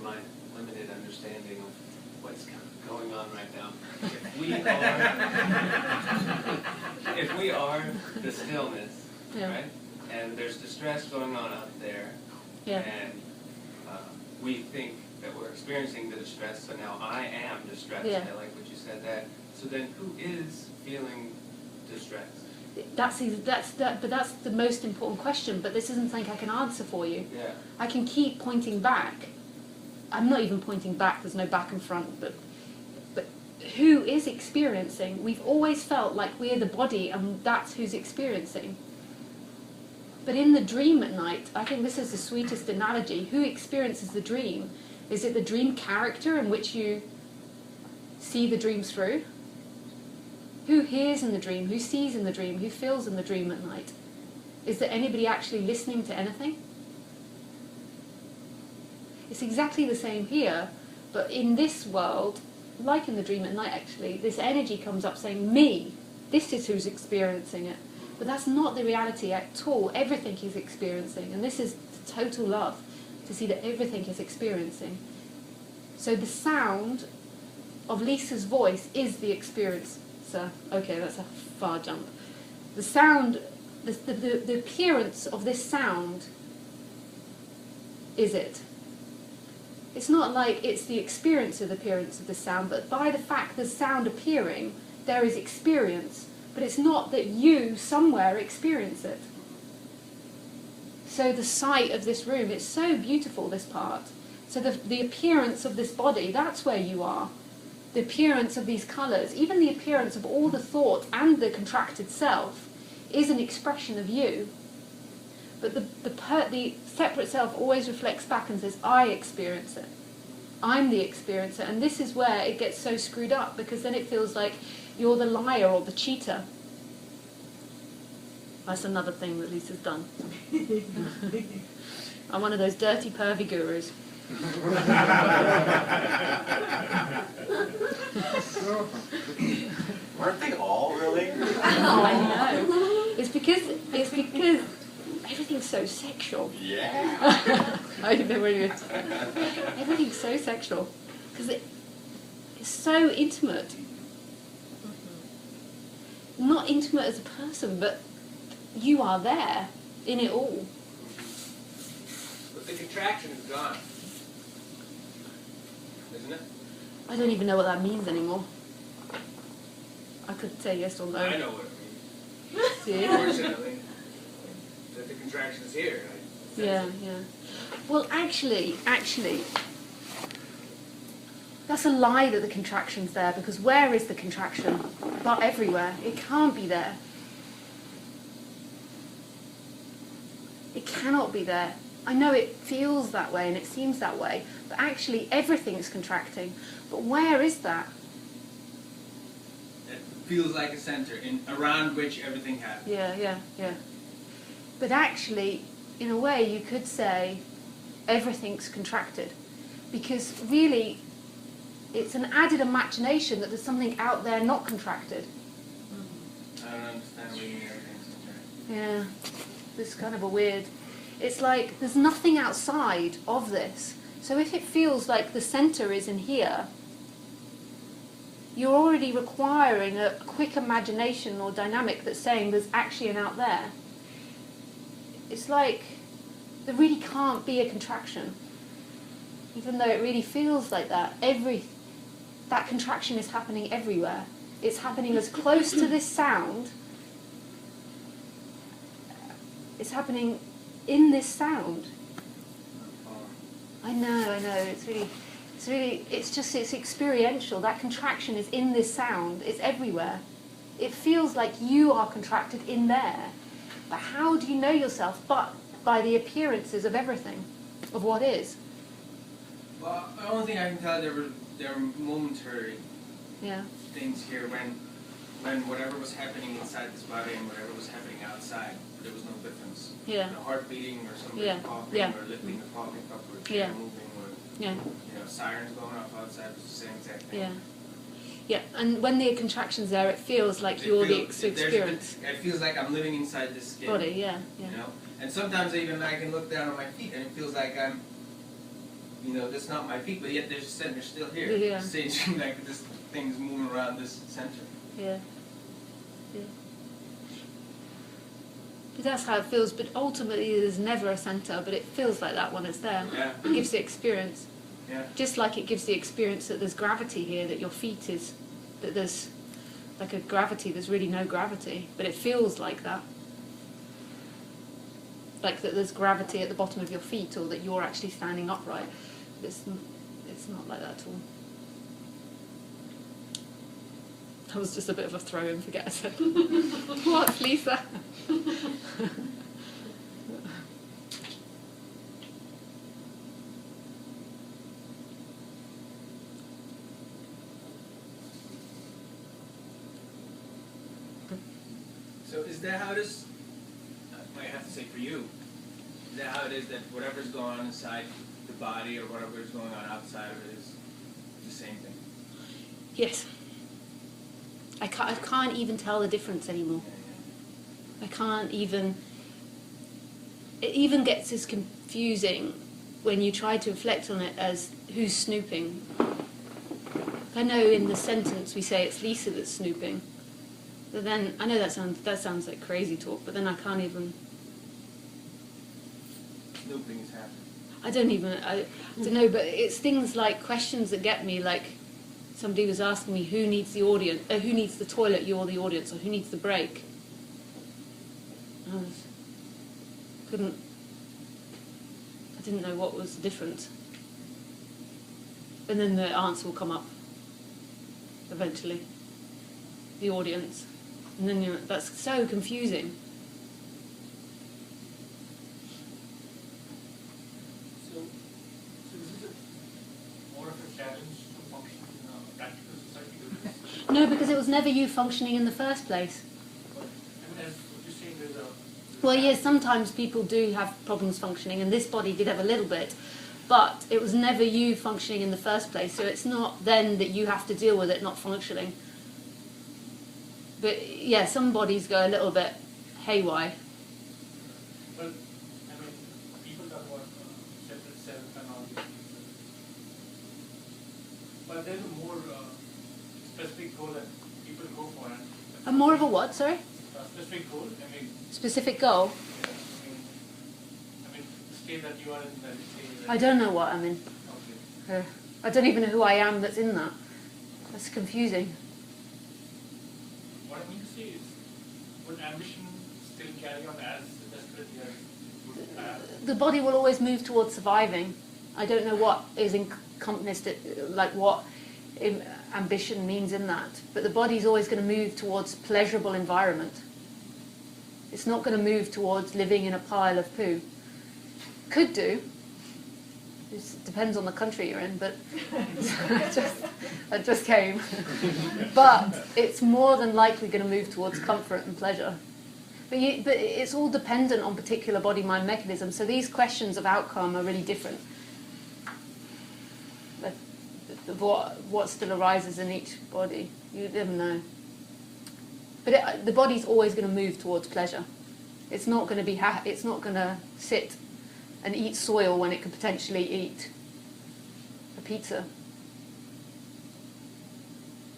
my limited understanding of what's going on right now. If we are the stillness, right? And there's distress going on out there, and we think that we're experiencing the distress, so now I am distressed. I like what you said that. So then who is feeling distress? That's the most important question, but this isn't something I can answer for you. Yeah. I can keep pointing back. I'm not even pointing back, there's no back and front, but who is experiencing? We've always felt like we're the body and that's who's experiencing. But in the dream at night, I think this is the sweetest analogy. Who experiences the dream? Is it the dream character in which you see the dream through? Who hears in the dream? Who sees in the dream? Who feels in the dream at night? Is there anybody actually listening to anything? It's exactly the same here, but in this world, like in the dream at night actually, this energy comes up saying, me, this is who's experiencing it. But that's not the reality at all. Everything is experiencing, and this is the total love, to see that everything is experiencing. So the sound of Lisa's voice is the experiencer. Okay, that's a far jump. The sound, the appearance of this sound is it. It's not like it's the experience of the appearance of the sound, but by the fact the sound appearing, there is experience. But it's not that you somewhere experience it. So the sight of this room, it's so beautiful, this part. So the appearance of this body, that's where you are. The appearance of these colours, even the appearance of all the thought and the contracted self is an expression of you. But the separate self always reflects back and says, I experience it. I'm the experiencer. And this is where it gets so screwed up, because then it feels like you're the liar or the cheater. That's another thing that Lisa's done. I'm one of those dirty, pervy gurus. Weren't they all really? Oh, I know. It's because everything's so sexual. Yeah. I don't know where you everything's so sexual. Because it's so intimate. Not intimate as a person, but you are there in it all. But the contraction is gone, isn't it? I don't even know what that means anymore. I could say yes or no. I know what it means. See? Unfortunately, that the contraction is here. Yeah. Well, actually, that's a lie that the contraction's there, because where is the contraction? But everywhere. It can't be there. It cannot be there. I know it feels that way and it seems that way, but actually everything is contracting. But where is that? It feels like a center around which everything happens. Yeah. But actually, in a way, you could say everything's contracted, because really it's an added imagination that there's something out there not contracted. I don't understand what you mean everything's contracted. Yeah, this is kind of a weird... It's like there's nothing outside of this. So if it feels like the center is in here, you're already requiring a quick imagination or dynamic that's saying there's actually an out there. It's like there really can't be a contraction, even though it really feels like that. That contraction is happening everywhere. It's happening as close to this sound. It's happening in this sound. I know. It's experiential. That contraction is in this sound. It's everywhere. It feels like you are contracted in there. But how do you know yourself? But by the appearances of everything, of what is. Well, the only thing I can tell, there were momentary things here when whatever was happening inside this body and whatever was happening outside, there was no difference. Yeah. The heart beating or somebody coughing or lifting the coffee cup or a chair moving or sirens going off outside was the same exact thing. Yeah, and when the contraction's there, it feels like you're the experience. It feels like I'm living inside this skin. Body, yeah. You know? And sometimes I can look down on my feet and it feels like I'm you know, that's not my feet, but yet they're still here. Yeah. Staging like this thing's moving around this center. Yeah. Yeah. But that's how it feels, but ultimately there's never a center, but it feels like that when it's there. Yeah. It gives the experience. Yeah. Just like it gives the experience that there's gravity here, that your feet is, that there's like a gravity, there's really no gravity, but it feels like that. Like that there's gravity at the bottom of your feet, or that you're actually standing upright. It's not like that at all. That was just a bit of a throw-in, forget I said. What, Lisa? So is that how it is? I have to say for you, is that how it is that whatever's going on inside the body or whatever's going on outside of it is the same thing? Yes. I can't even tell the difference anymore. I can't even... It even gets as confusing when you try to reflect on it as who's snooping. I know in the sentence we say it's Lisa that's snooping. But then, I know that sounds like crazy talk, but then I can't even... Snooping is happening. I don't know, but it's things like questions that get me, like somebody was asking me who needs the audience, who needs the toilet, you or the audience, or who needs the break. I didn't know what was different. And then the answer will come up eventually, the audience. And then that's so confusing. So this is more of a challenge to function in a practical society? No, because it was never you functioning in the first place. But, I mean, as what you're saying, there's a... Well, yes, sometimes people do have problems functioning, and this body did have a little bit, but it was never you functioning in the first place, so it's not then that you have to deal with it not functioning. But, yeah, some bodies go a little bit haywire. But, I mean, people talk about separate self and all these things. But there's a more specific goal that people go for. And More of a what, sorry? a specific goal, I mean... Specific goal? Yeah, I mean, the state that you are in, that state... I don't know what I'm in. Okay. I don't even know who I am that's in that. That's confusing. What I mean to say is, would ambition still carry on as desperately as it would have? The body will always move towards surviving. I don't know what is encompassed, like what ambition means in that. But the body's always going to move towards pleasurable environment. It's not going to move towards living in a pile of poo. Could do. It depends on the country you're in, but that just came. But it's more than likely going to move towards comfort and pleasure. But it's all dependent on particular body-mind mechanisms. So these questions of outcome are really different. What still arises in each body, you never know. But the body's always going to move towards pleasure. It's not going to be. It's not going to sit and eat soil when it could potentially eat a pizza.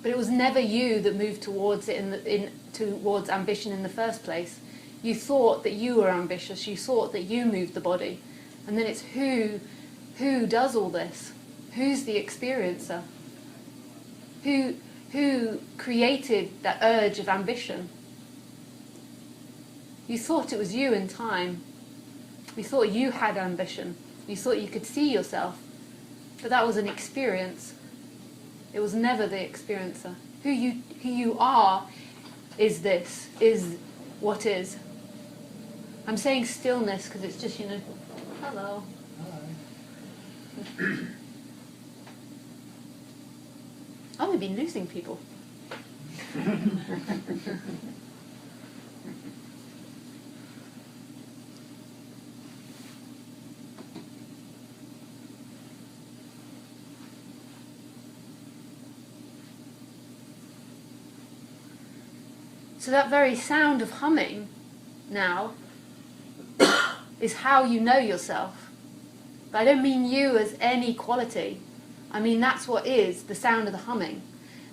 But it was never you that moved towards it towards ambition in the first place. You thought that you were ambitious. You thought that you moved the body, and then it's who does all this. Who's the experiencer? Who created that urge of ambition? You thought it was you in time. You thought you had ambition. You thought you could see yourself. But that was an experience. It was never the experiencer. Who you are is what is. I'm saying stillness because it's just, hello. Hi. Oh, we've been losing people. So that very sound of humming now is how you know yourself. But I don't mean you as any quality. I mean that's what is the sound of the humming.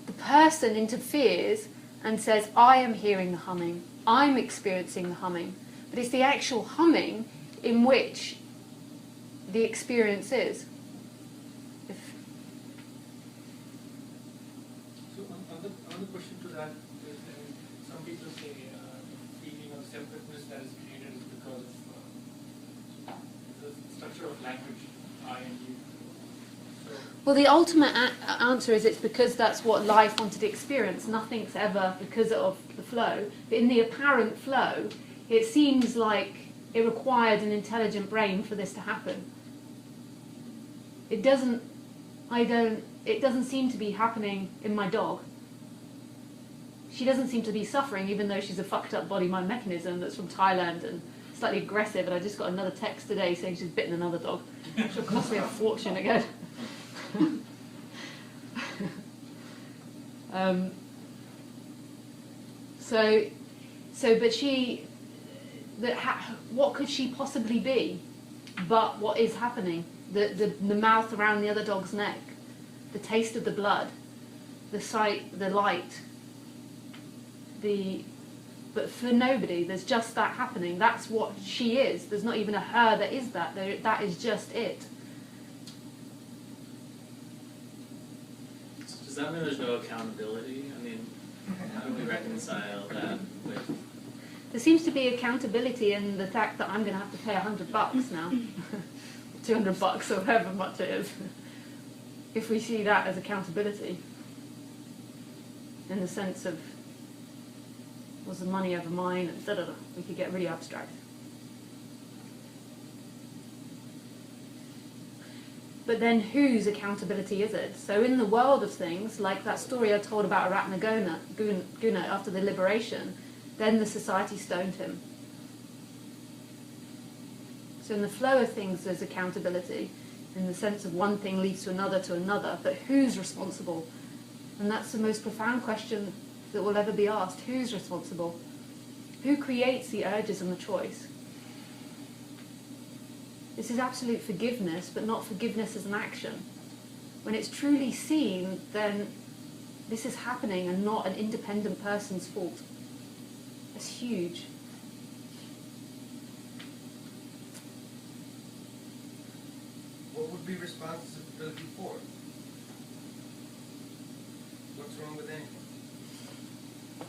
The person interferes and says, I am hearing the humming, I'm experiencing the humming. But it's the actual humming in which the experience is. So another question to that is, some people say feeling of separateness that is created is because of the structure of language, I and you. Well, the ultimate answer is it's because that's what life wanted to experience. Nothing's ever because of the flow. But in the apparent flow, it seems like it required an intelligent brain for this to happen. It doesn't seem to be happening in my dog. She doesn't seem to be suffering, even though she's a fucked up body-mind mechanism that's from Thailand and slightly aggressive. And I just got another text today saying she's bitten another dog. She'll cost me a fortune again. What could she possibly be but what is happening? The mouth around the other dog's neck, the taste of the blood, the sight, the light, but for nobody, there's just that happening. That's what she is. There's not even a her that is that. That is just it. Does that mean there's no accountability? I mean, how do we reconcile that with... There seems to be accountability in the fact that I'm going to have to pay $100 now. $200 or however much it is. If we see that as accountability. In the sense of, was the money ever mine? And da-da-da. We could get really abstract. But then whose accountability is it? So in the world of things, like that story I told about Guna after the liberation, then the society stoned him. So in the flow of things there's accountability, in the sense of one thing leads to another, but who's responsible? And that's the most profound question that will ever be asked. Who's responsible? Who creates the urges and the choice? This is absolute forgiveness, but not forgiveness as an action. When it's truly seen, then this is happening and not an independent person's fault. It's huge. What would be responsibility for? What's wrong with anything?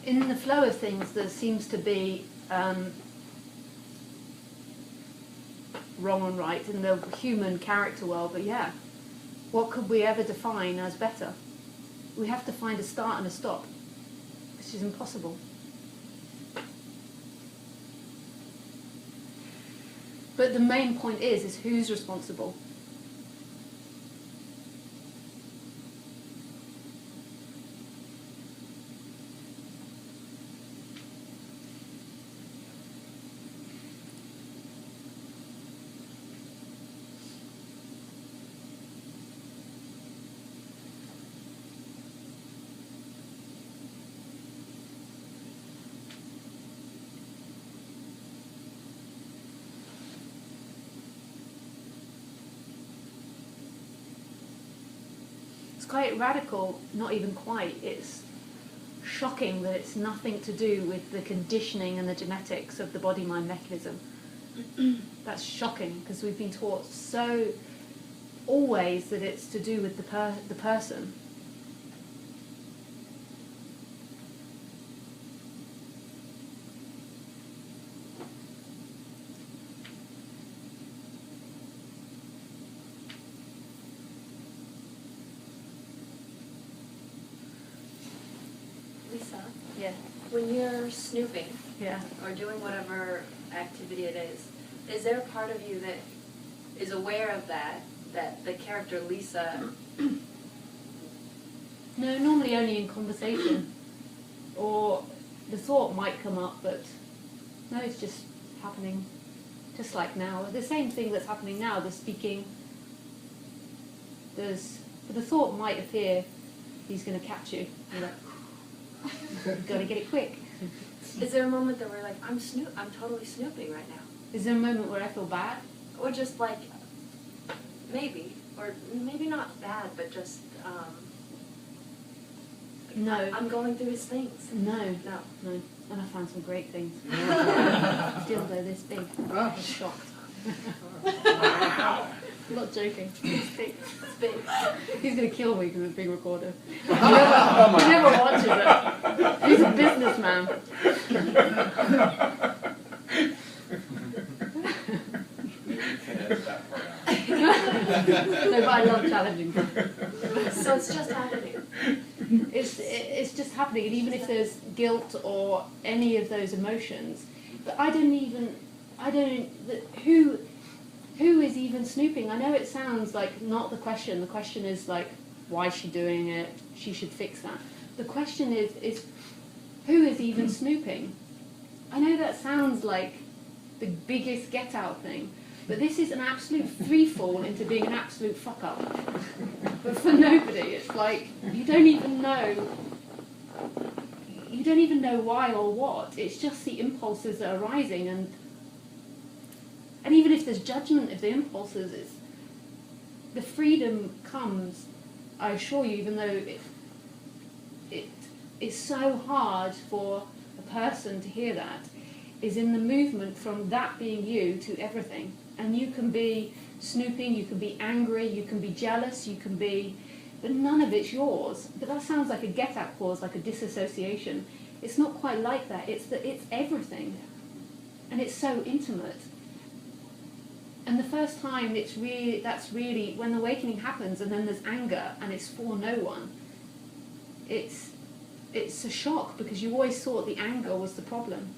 In the flow of things, there seems to be wrong and right in the human character world, but yeah, what could we ever define as better? We have to find a start and a stop, which is impossible. But the main point is who's responsible? Quite radical, not even quite. It's shocking that it's nothing to do with the conditioning and the genetics of the body-mind mechanism. That's shocking because we've been taught so always that it's to do with the person. Lisa, Yeah. when you're snooping Yeah. or doing whatever activity it is there a part of you that is aware of that the character Lisa... No, normally only in conversation. Or the thought might come up, but no, it's just happening just like now. The same thing that's happening now, the speaking. But the thought might appear, he's going to catch you. You're like, you've got to get it quick. Is there a moment that we're like, I'm totally snooping right now? Is there a moment where I feel bad? Or just like, maybe, or maybe not bad, but just No. I'm going through his things. No. No. And I found some great things. Dildo this big. I was shocked. Wow. I'm not joking. It's big. It's big. He's going to kill me because it's a big recorder. He never watches it. He's a businessman. Maybe you can edit that part out. No, but I love challenging him. So it's just happening. It's just happening, and even if there's guilt or any of those emotions, but who is even snooping? I know it sounds like not the question. The question is like, why is she doing it? She should fix that. The question is who is even snooping? I know that sounds like the biggest get out thing, but this is an absolute free fall into being an absolute fuck up. But for nobody, it's like you don't even know why or what. It's just the impulses that are rising, and even if there's judgment of the impulses, the freedom comes, I assure you, even though it is so hard for a person to hear that, is in the movement from that being you to everything. And you can be snooping, you can be angry, you can be jealous, you can be, but none of it's yours. But that sounds like a get-out clause, like a disassociation. It's not quite like that. It's everything, and it's so intimate. And the first time that's really when the awakening happens, and then there's anger, and it's for no one. It's a shock because you always thought the anger was the problem.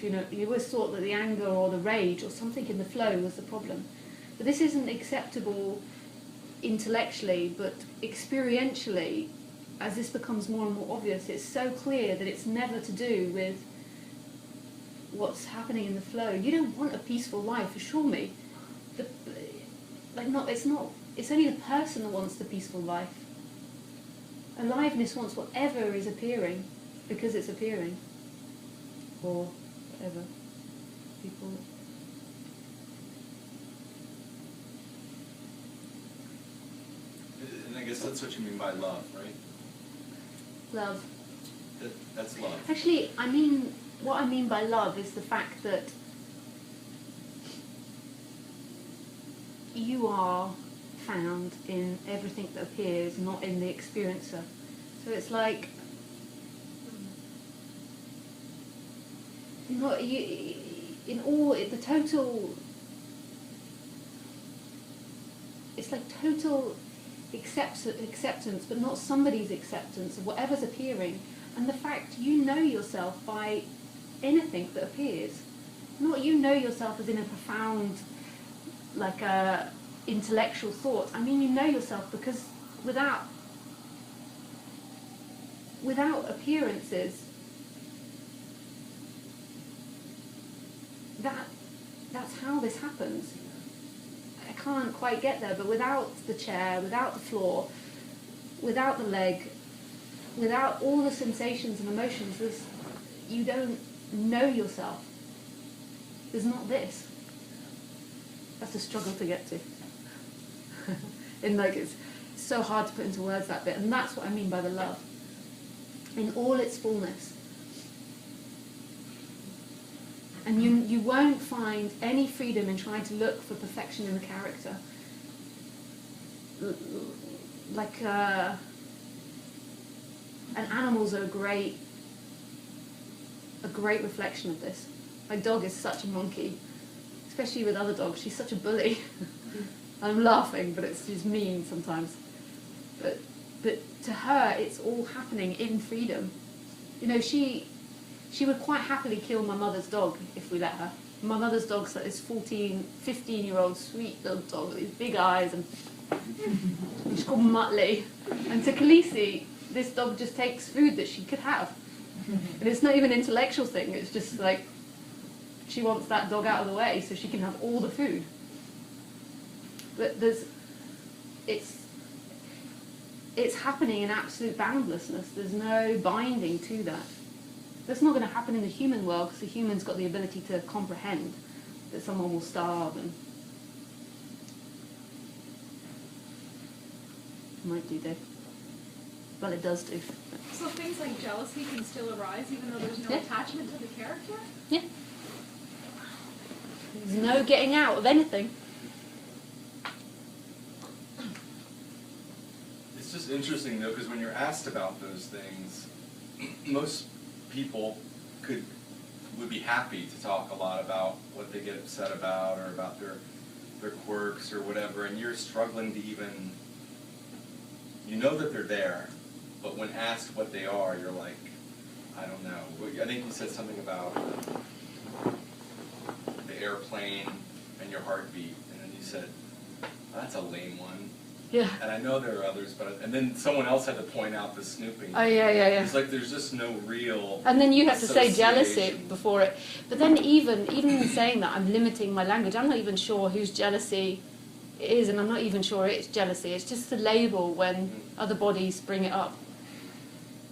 You always thought that the anger or the rage or something in the flow was the problem. But this isn't acceptable intellectually, but experientially, as this becomes more and more obvious, it's so clear that it's never to do with what's happening in the flow. You don't want a peaceful life, assure me. It's only the person that wants the peaceful life. Aliveness wants whatever is appearing, because it's appearing. Or whatever. People. And I guess that's what you mean by love, right? Love. That's love. Actually, what I mean by love is the fact that you are found in everything that appears, not in the experiencer. So it's like the total. It's like total acceptance, but not somebody's acceptance of whatever's appearing, and the fact you know yourself by anything that appears. Not you know yourself as in a profound, like a intellectual thought. I mean, you know yourself because without appearances, that's how this happens. I can't quite get there, but without the chair, without the floor, without the leg, without all the sensations and emotions, you don't know yourself. There's not this. That's a struggle to get to. And it's so hard to put into words, that bit, and that's what I mean by the love. In all its fullness. And you won't find any freedom in trying to look for perfection in the character. And animals are a great reflection of this. My dog is such a monkey, especially with other dogs. She's such a bully. I'm laughing, but she's mean sometimes. But to her, it's all happening in freedom. She would quite happily kill my mother's dog if we let her. My mother's dog's like this 15-year-old sweet little dog with these big eyes, and she's called Muttley. And to Khaleesi, this dog just takes food that she could have. And it's not even an intellectual thing, it's just like she wants that dog out of the way so she can have all the food. But it's happening in absolute boundlessness. There's no binding to that. That's not going to happen in the human world because the human's got the ability to comprehend. that someone will starve and might do that. Well, it does do. So things like jealousy can still arise even though there's no attachment to the character? Yeah. There's no getting out of anything. It's just interesting though, because when you're asked about those things, most people would be happy to talk a lot about what they get upset about or about their quirks or whatever, and you're struggling to even, you know that they're there, but when asked what they are, you're like, I don't know. I think you said something about the airplane and your heartbeat, and then you said, that's a lame one. Yeah. And I know there are others, and then someone else had to point out the snooping. Oh, yeah. It's like there's just no real And then you have to say jealousy association. before it. But then even in saying that, I'm limiting my language. I'm not even sure whose jealousy it is, and I'm not even sure it's jealousy. It's just the label when other bodies bring it up.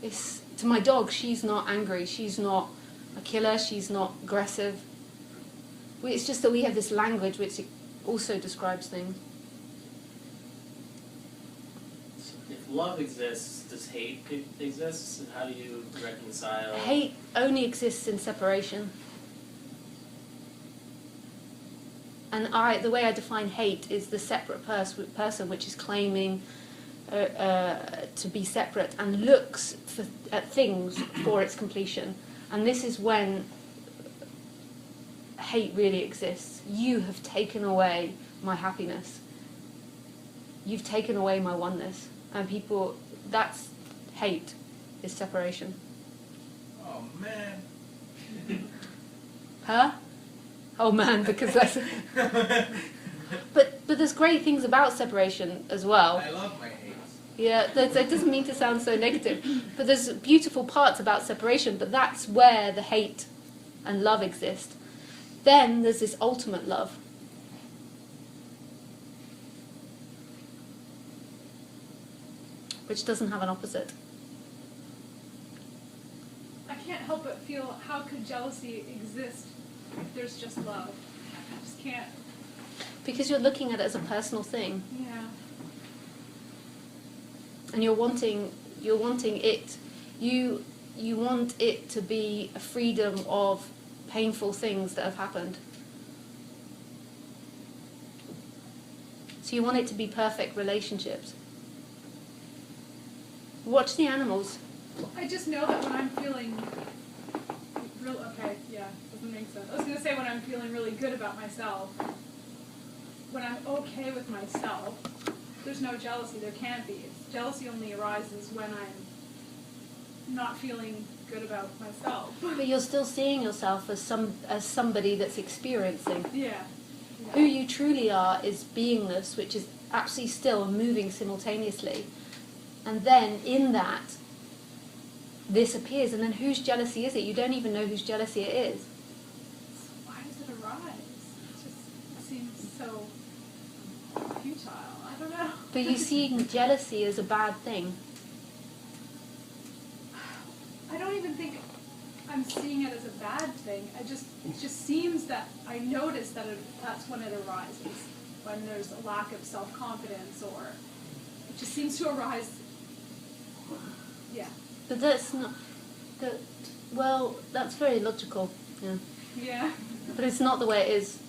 It's, to my dog, she's not angry. She's not a killer. She's not aggressive. It's just that we have this language which also describes things. If love exists, does hate exist? How do you reconcile? Hate only exists in separation. And the way I define hate is the separate person which is claiming to be separate and looks at things for its completion. And this is when hate really exists. You have taken away my happiness. You've taken away my oneness. And people, that's hate, is separation. Oh man. Huh? Oh man, because that's... But there's great things about separation as well. I love my hates. Yeah, that doesn't mean to sound so negative. But there's beautiful parts about separation, but that's where the hate and love exist. Then there's this ultimate love. Which doesn't have an opposite. I can't help but feel, how could jealousy exist if there's just love? I just can't. Because you're looking at it as a personal thing. Yeah. And you're wanting it, you want it to be a freedom of painful things that have happened. So you want it to be perfect relationships. Watch the animals. I just know that when I'm feeling doesn't make sense. I was going to say when I'm feeling really good about myself, when I'm okay with myself, there's no jealousy. There can't be. Jealousy only arises when I'm not feeling good about myself. But you're still seeing yourself as somebody that's experiencing. Yeah. Who you truly are is beingness, which is absolutely still moving simultaneously. And then in that, this appears, and then whose jealousy is it? You don't even know whose jealousy it is. Why does it arise? It seems so futile. I don't know. But you see jealousy as a bad thing. I don't even think I'm seeing it as a bad thing. It just seems that I notice that that's when it arises, when there's a lack of self-confidence, or it just seems to arise. Yeah. But that's not... Well, that's very logical. Yeah. Yeah. But it's not the way it is.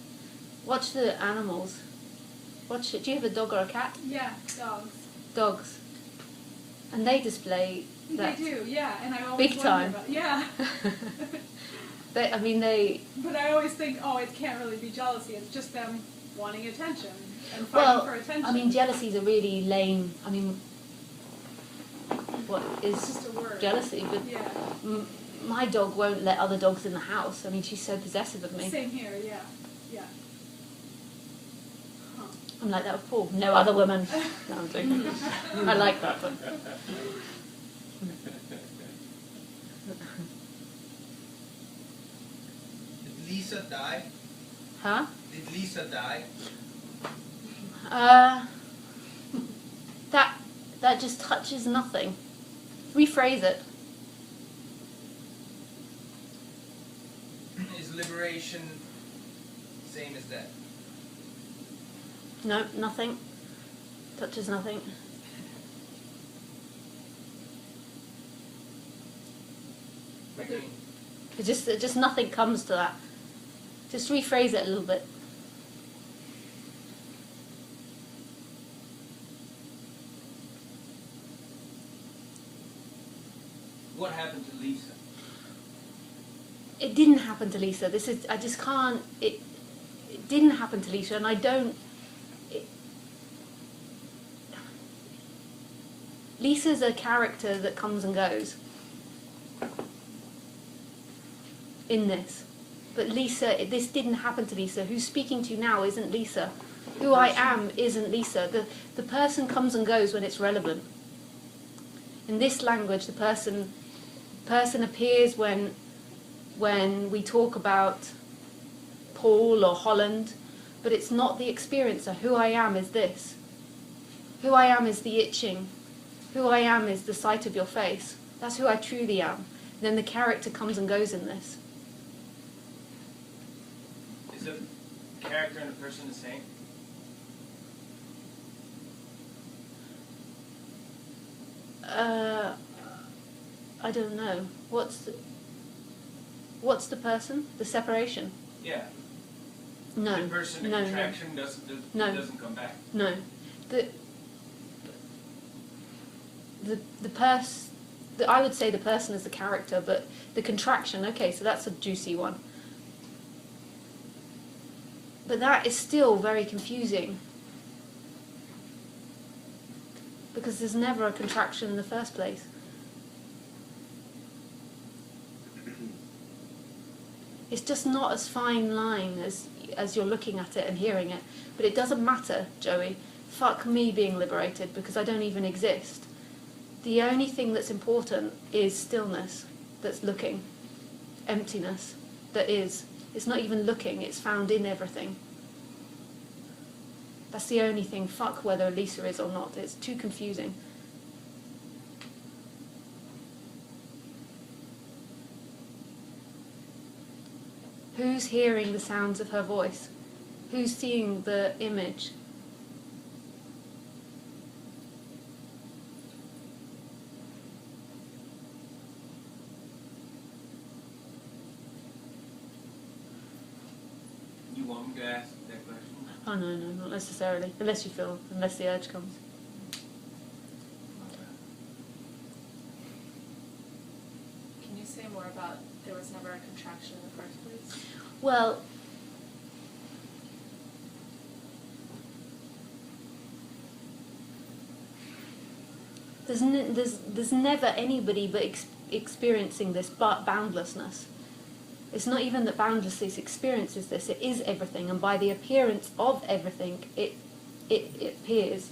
Watch the animals. Watch it. Do you have a dog or a cat? Yeah, dogs. Dogs. And they display that. They do, yeah. And I always Big wonder time. about, yeah. But I always think, it can't really be jealousy. It's just them wanting attention and fighting for attention. Jealousy is a really lame... what is just a word. Jealousy? But yeah. My dog won't let other dogs in the house. She's so possessive of me. Same here, yeah. Yeah. Huh. I'm like that with Paul. No other woman. No, I'm joking. I like that, but... Did Lisa die? Huh? Did Lisa die? That just touches nothing. Rephrase it. Is liberation same as that? No, nothing. Touches nothing. It just nothing comes to that. Just rephrase it a little bit. What happened to Lisa? It didn't happen to Lisa. I just can't. It didn't happen to Lisa, and I don't. Lisa's a character that comes and goes in this. But Lisa, this didn't happen to Lisa. Who's speaking to you now isn't Lisa. Who I am isn't Lisa. The person comes and goes when it's relevant. In this language, the person appears when we talk about Paul or Holland, but it's not the experiencer. Who I am is this. Who I am is the itching. Who I am is the sight of your face. That's who I truly am. Then the character comes and goes in this. Is the character and the person the same? I don't know. What's the person? The separation? Yeah. No. The person in contraction doesn't come back. No. I would say the person is the character, but the contraction, okay, so that's a juicy one. But that is still very confusing. Because there's never a contraction in the first place. It's just not as fine line as you're looking at it and hearing it. But it doesn't matter, Joey. Fuck me being liberated, because I don't even exist. The only thing that's important is stillness, that's looking. Emptiness, that is. It's not even looking, it's found in everything. That's the only thing. Fuck whether Lisa is or not. It's too confusing. Who's hearing the sounds of her voice? Who's seeing the image? You want me to ask that question? Oh no, not necessarily. Unless the urge comes. Can you say more about there was never a contraction in the first place? Well, there's never anybody but experiencing this boundlessness. It's not even that boundlessness experiences this, it is everything, and by the appearance of everything, it appears.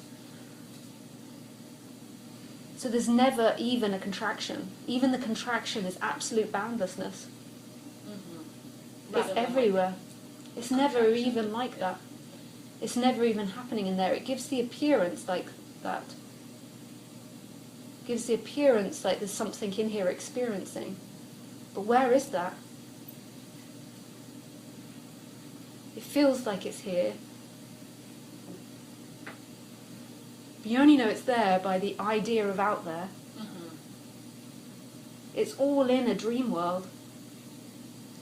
So there's never even a contraction. Even the contraction is absolute boundlessness. Mm-hmm. It's everywhere. It's never even like that. It's never even happening in there. It gives the appearance like that. It gives the appearance like there's something in here experiencing. But where is that? It feels like it's here. But you only know it's there by the idea of out there. Mm-hmm. It's all in a dream world.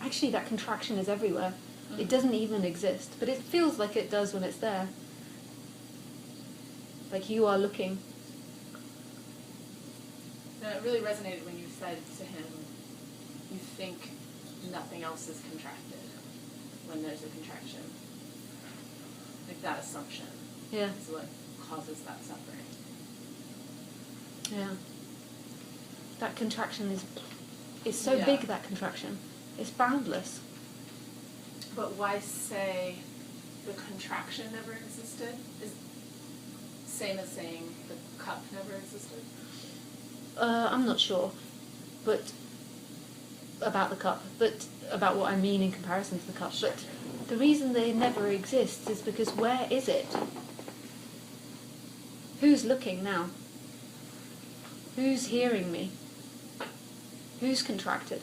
Actually, that contraction is everywhere. Mm-hmm. It doesn't even exist, but it feels like it does when it's there. Like you are looking. No, it really resonated when you said to him, you think nothing else is contracted when there's a contraction. Like that assumption is what causes that suffering. Yeah. That contraction is so big, that contraction. It's boundless. But why say the contraction never existed? Is same as saying the cup never existed? I'm not sure, but about the cup, but about what I mean in comparison to the cup. But the reason they never exist is because where is it? Who's looking now? Who's hearing me? Who's contracted?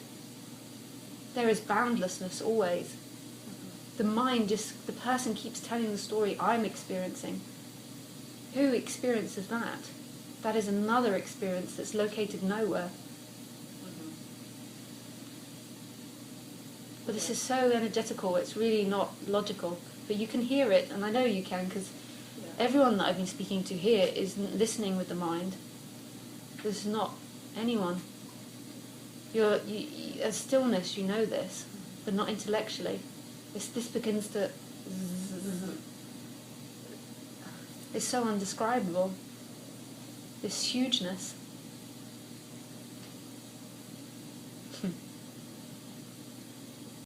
There is boundlessness always. the mind just, the person keeps telling the story I'm experiencing. Who experiences that? That is another experience that's located nowhere. But this is so energetical, it's really not logical. But you can hear it, and I know you can, because everyone that I've been speaking to here is listening with the mind. There's not anyone. As stillness, you know this, but not intellectually. This begins to... It's so undescribable. This hugeness.